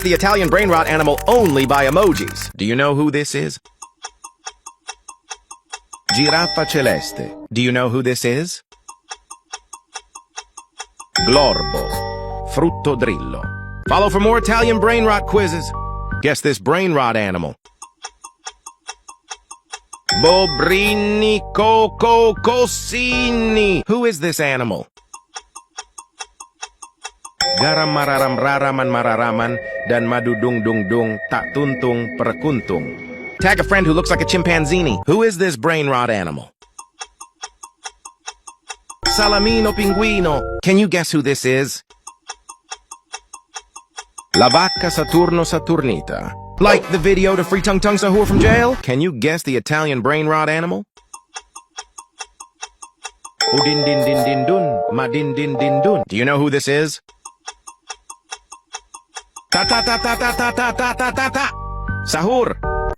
the Italian brain rot animal only by emojis. Do you know who this is? Giraffa celeste. Do you know who this is? Glorbo. Frutto drillo. Follow for more Italian brain rot quizzes. Guess this brain rot animal. Bobrini Coco Cosini. Who is this animal? Garam mararam raraman mararaman dan madudung dung dung tak tuntung perkuntung. Tag a friend who looks like a chimpanzini. Who is this brain rot animal? Salamino pinguino. Can you guess who this is? La vacca Saturno Saturnita. Like the video to free Tung Tung Sahur from jail? Can you guess the Italian brain rot animal? Udin din din din dun, ma din din din dun. Do you know who this is? Ta ta ta ta ta ta ta ta ta ta ta. Sahur.